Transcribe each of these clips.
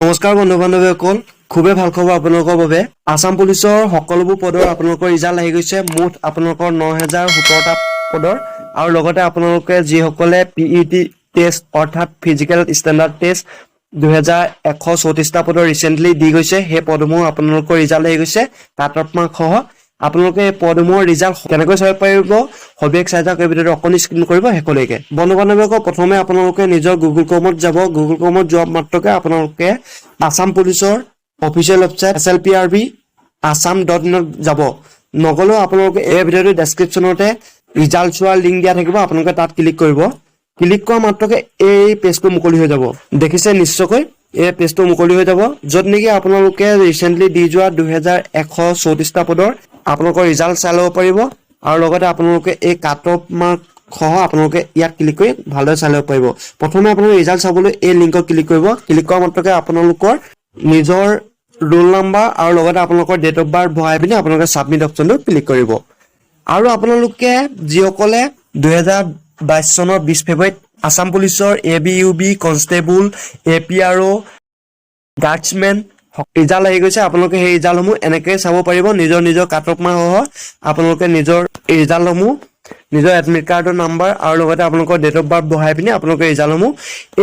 নমস্কাৰ বন্ধু বান্ধৱীসকল, খুবেই ভাল খবৰ আপোনালোকৰ বাবে। আসাম পুলিচৰ সকলোবোৰ পদৰ আপোনালোকৰ ৰিজাল্ট আহি গৈছে। মুঠ আপোনালোকৰ 9017টা পদৰ আৰু লগতে আপোনালোকে যিসকলে পিইটি টেষ্ট অৰ্থাৎ ফিজিকেল ষ্টেণ্ডাৰ্ড টেষ্ট 2134টা পদৰ ৰিচেণ্টলি দি গৈছে, সেই পদসমূহ আপোনালোকৰ ৰিজাল্ট আহি গৈছে কাট-অফ মাৰ্ক সহ। আপোনালোকে এই পদসমূহৰ ৰিজাল্ট কেনেকৈ চাব পাৰিব, সবিশেষ চাই যাওক। এই ভিডিঅ'টো অকণি স্ক্ৰীন কৰিব শেষলৈকে। বন্ধু বান্ধৱীসকল, প্ৰথমে আপোনালোকে নিজৰ গুগল ক্ৰমত যাব। গুগল ক্ৰমত যোৱা মাত্ৰকে আপোনালোকে আসাম পুলিচৰ অফিচিয়েল ৱেবছাইট slprb assam.in যাব। নগলেও আপোনালোকে এই ভিডিঅ'টোৰ ডেছক্ৰিপশ্যনতে ৰিজাল্ট চোৱাৰ লিংক দিয়া থাকিব, আপোনালোকে তাত ক্লিক কৰিব। ক্লিক কৰা মাত্ৰকে এই পেজটো মুকলি হৈ যাব। দেখিছে নিশ্চয়কৈ এই পেজটো মুকলি হৈ যাব, য'ত নেকি আপোনালোকে ৰিচেণ্টলি দি যোৱা 2134টা পদৰ আপোনালোকৰ ৰিজাল্ট চাই ল'ব পাৰিব আৰু লগতে আপোনালোকে এই কাট অফ মাৰ্ক সহ আপোনালোকে ইয়াত ক্লিক কৰি ভালদৰে চাই ল'ব পাৰিব। প্ৰথমে আপোনালোকে ৰিজাল্ট চাবলৈ এই লিংকত ক্লিক কৰিব। ক্লিক কৰা মাত্ৰকে আপোনালোকৰ নিজৰ ৰোল নাম্বাৰ আৰু লগতে আপোনালোকৰ ডেট অফ বাৰ্থ ভৰাই পিনি আপোনালোকে ছাবমিট অপশ্যনটো ক্লিক কৰিব। আৰু আপোনালোকে যিসকলে 2022 চনৰ 20 ফেব্ৰুৱাৰীত আসাম পুলিচৰ ABUB কনষ্টেবল APRO গাৰ্ডছমেন ৰিজাল্ট আহি গৈছে, আপোনালোকে সেই ৰিজাল্টসমূহ এনেকৈ চাব পাৰিব। নিজৰ কাট অফ মাৰ্ক সহ আপোনালোকে নিজৰ ৰিজাল্টসমূহ নিজৰ এডমিট কাৰ্ডৰ নাম্বাৰ আৰু লগতে আপোনালোকৰ ডেট অফ বাৰ্থ বহাই পিনি আপোনালোকে ৰিজাল্টসমূহ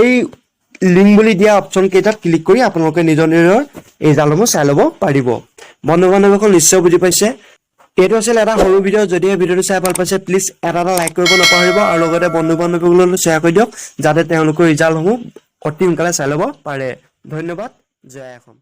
এই লিংক বুলি দিয়া অপশ্যন কেইটাত ক্লিক কৰি আপোনালোকে নিজৰ ৰিজাল্টসমূহ চাই ল'ব পাৰিব। বন্ধু বান্ধৱীসকল, নিশ্চয় বুজি পাইছে। এইটো আছিল এটা সৰু ভিডিঅ'। যদি এই ভিডিঅ'টো চাই ভাল পাইছে প্লিজ এটা লাইক কৰিব নাপাহৰিব আৰু লগতে বন্ধু বান্ধৱীসকললৈ শ্বেয়াৰ কৰি দিয়ক, যাতে তেওঁলোকৰ ৰিজাল্টসমূহ অতি সোনকালে চাই ল'ব পাৰে। ধন্যবাদ। জয় অসম।